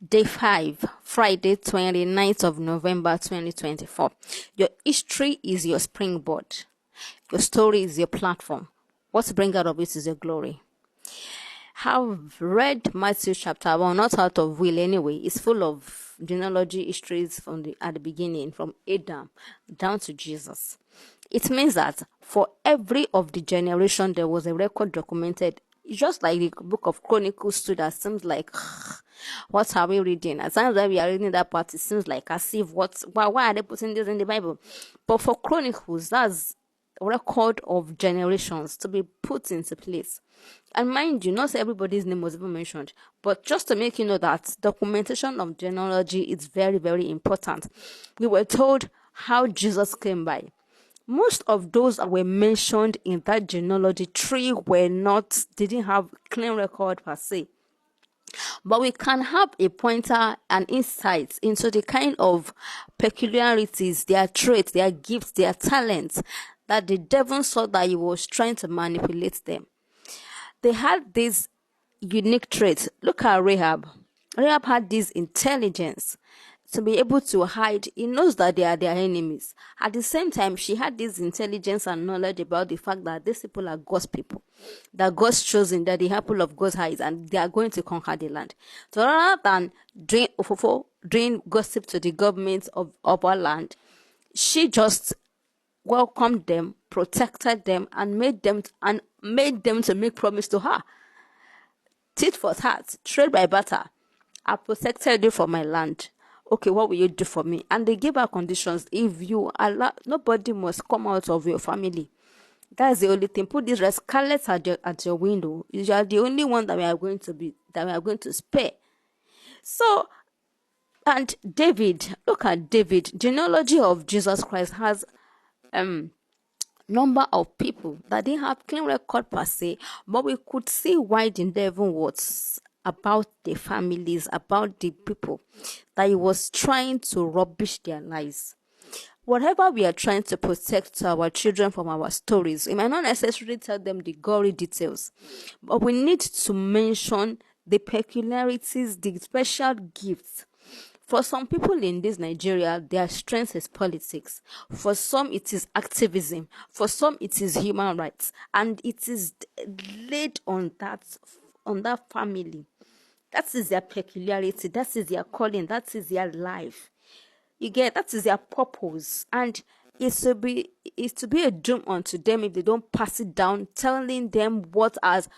Day 5, Friday, 29th of November 2024. Your history is your springboard. Your story is your platform. What to bring out of it is your glory. Have read Matthew chapter 1, not out of will anyway. It's full of genealogy histories at the beginning, from Adam down to Jesus. It means that for every of the generation, there was a record documented. It's just like the book of Chronicles too, that seems like, what are we reading? At times when we are reading that part, it seems like as if, why are they putting this in the Bible? But for Chronicles, that's a record of generations to be put into place. And mind you, not everybody's name was even mentioned, but just to make you know that documentation of genealogy is very, very important. We were told how Jesus came by. Most of those that were mentioned in that genealogy tree didn't have clean record per se. But we can have a pointer and insights into the kind of peculiarities, their traits, their gifts, their talents that the devil saw that he was trying to manipulate them. They had these unique traits. Look at Rahab. Rahab had this intelligence to be able to hide. He knows that they are their enemies. At the same time, she had this intelligence and knowledge about the fact that these people are God's people, that God's chosen, that the apple of God's eyes, and they are going to conquer the land. So rather than doing gossip to the government of our land, she just welcomed them, protected them, and made them to make promise to her. Tit for tat, trade by barter. I protected you for my land. Okay, what will you do for me? And they gave her conditions. If you allow, nobody must come out of your family. That's the only thing. Put these red scarlets at your window. You are the only one that we are going to spare. So, and David, look at David. Genealogy of Jesus Christ has number of people that didn't have clean record per se, but we could see why the devil was about the families, about the people, that he was trying to rubbish their lives. Whatever we are trying to protect our children from our stories, we might not necessarily tell them the gory details, but we need to mention the peculiarities, the special gifts. For some people in this Nigeria, their strength is politics. For some, it is activism. For some, it is human rights. And it is laid on that family. That is their peculiarity. That is their calling. That is their life. You get, that is their purpose. And it's to be a doom unto them if they don't pass it down, telling them what as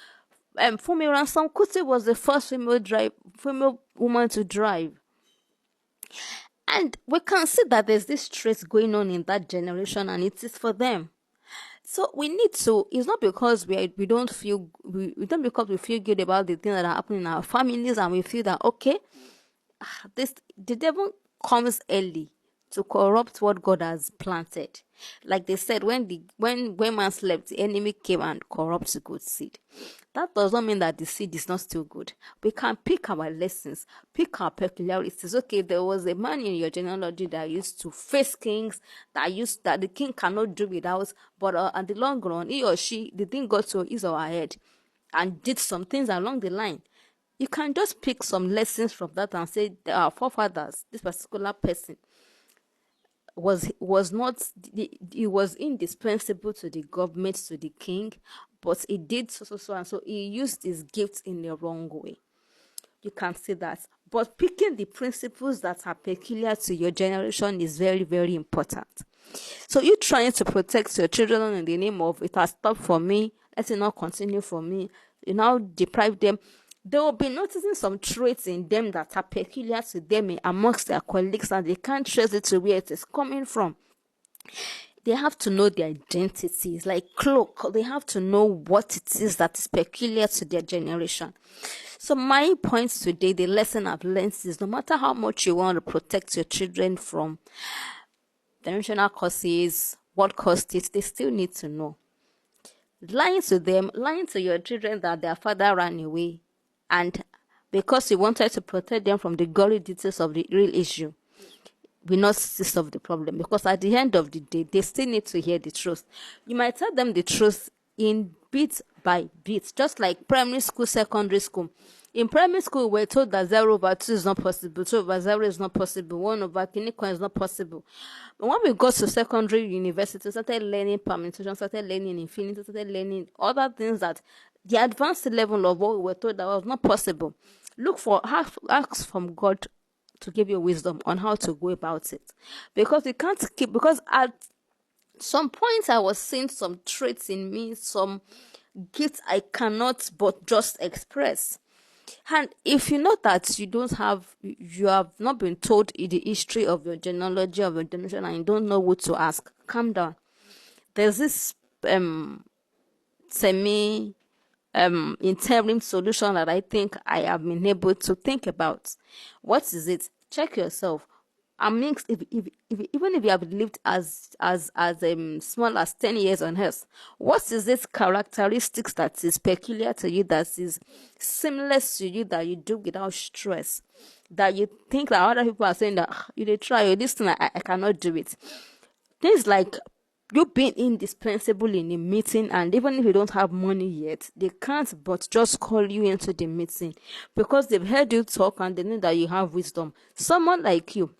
Funmi Ransome Kuti was the first female woman to drive. And we can see that there's this trait going on in that generation, and it is for them. So we need to, it's not because we don't feel good about the things that are happening in our families, and we feel that, okay, the devil comes early to corrupt what God has planted. Like they said, when man slept, the enemy came and corrupts the good seed. That does not mean that the seed is not still good. We can pick our lessons, pick our peculiarities. Okay, there was a man in your genealogy that used to face kings, that the king cannot do without, but at the long run, he or she, the thing got to his or her head and did some things along the line. You can just pick some lessons from that and say, our forefathers, this particular person, was indispensable to the government, to the king, but he did so and so he used his gifts in the wrong way. You can see that. But picking the principles that are peculiar to your generation is very, very important. So you trying to protect your children in the name of it has stopped for me, let it not continue for me, you now deprive them. They will be noticing some traits in them that are peculiar to them amongst their colleagues, and they can't trace it to where it is coming from. They have to know their identities, like cloak. They have to know what it is that is peculiar to their generation. So my points today, the lesson I've learned is no matter how much you want to protect your children from generational causes, what caused it, they still need to know. Lying to your children that their father ran away, and because you wanted to protect them from the gory details of the real issue, will not solve the problem, because at the end of the day, they still need to hear the truth. You might tell them the truth in bit by bit, just like primary school, secondary school. In primary school, we're told that 0/2 is not possible, 2/0 is not possible, 1/Kiniko is not possible. But when we got to secondary university, started learning permutation, started learning infinity, started learning other things that the advanced level of what we were told that was not possible. Ask from God to give you wisdom on how to go about it. Because at some point I was seeing some traits in me, some gifts I cannot but just express. And if you know that you have not been told the history of your genealogy of your generation and you don't know what to ask, calm down. There's this semi interim solution that I think I have been able to think about. What is it? Check yourself. Even if you have lived as small as 10 years on earth, what is this characteristics that is peculiar to you, that is seamless to you, that you do without stress, that you think that other people are saying that you did try, or this thing I cannot do it. Things like you being indispensable in a meeting, and even if you don't have money yet, they can't but just call you into the meeting because they've heard you talk and they know that you have wisdom. Someone like you're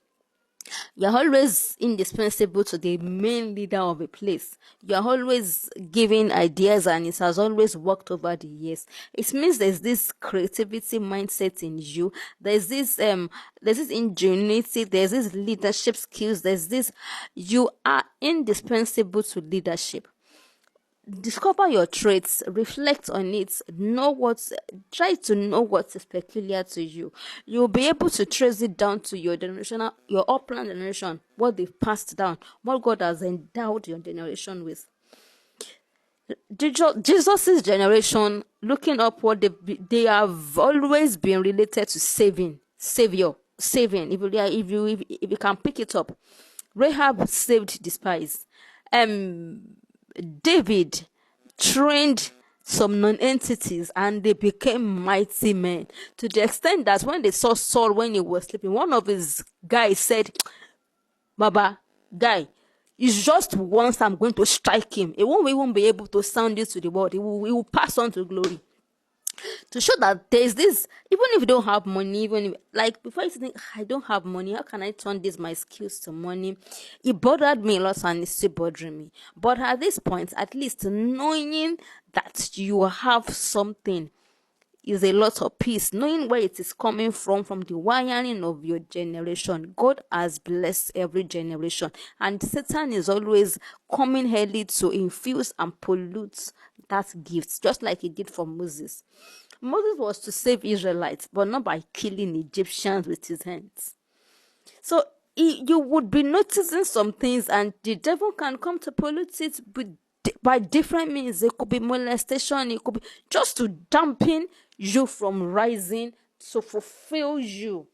always indispensable to the main leader of a place. You're always giving ideas and it has always worked over the years. It means there's this creativity mindset in you. There's this ingenuity, there's this leadership skills, you are indispensable to leadership. Discover your traits, reflect on it, try to know what is peculiar to you. You'll be able to trace it down to your upland generation, what they've passed down, what God has endowed your generation with. Jesus' generation, looking up what they have always been related to saving. If you can pick it up, Rahab saved the spies. David trained some non-entities and they became mighty men, to the extent that when they saw Saul when he was sleeping, one of his guys said, Baba, guy, it's just once I'm going to strike him. He won't even be able to sound this to the world. He will pass on to glory. To show that there's this, even if you don't have money, even if, like before you think, I don't have money, how can I turn my skills to money? It bothered me a lot and it's still bothering me. But at this point, at least knowing that you have something is a lot of peace. Knowing where it is coming from the wiring of your generation. God has blessed every generation, and Satan is always coming early to infuse and pollute that gift, just like he did for Moses. Moses was to save Israelites, but not by killing Egyptians with his hands. So you would be noticing some things, and the devil can come to pollute it by different means. It could be molestation, it could be just to dampen you from rising, to fulfill you,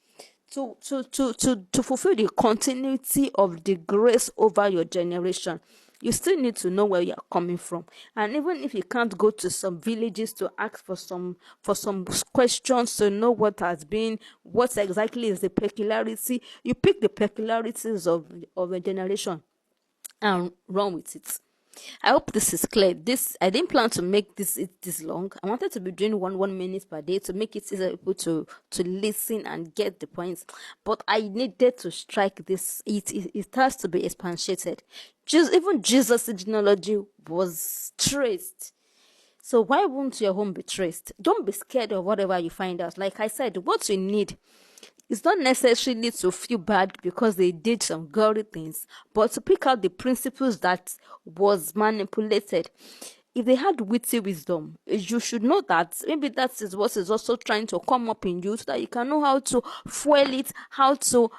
to fulfill the continuity of the grace over your generation. You still need to know where you are coming from. And even if you can't go to some villages to ask for some questions to know what exactly is the peculiarity, you pick the peculiarities of a generation and run with it. I hope this is clear. I didn't plan to make this long. I wanted to be doing one minute per day to make it easier for people to listen and get the points. But I needed to strike this. It has to be expatiated. Even Jesus' genealogy was traced. So why won't your home be traced? Don't be scared of whatever you find out. Like I said, what you need, it's not necessarily to feel bad because they did some girly things, but to pick out the principles that was manipulated. If they had witty wisdom, you should know that maybe that is what is also trying to come up in you, so that you can know how to fuel it, how to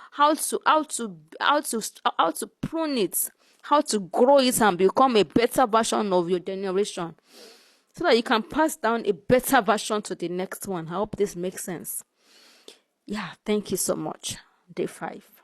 prune it, how to grow it and become a better version of your generation, so that you can pass down a better version to the next one. I hope this makes sense. Yeah, thank you so much. Day 5.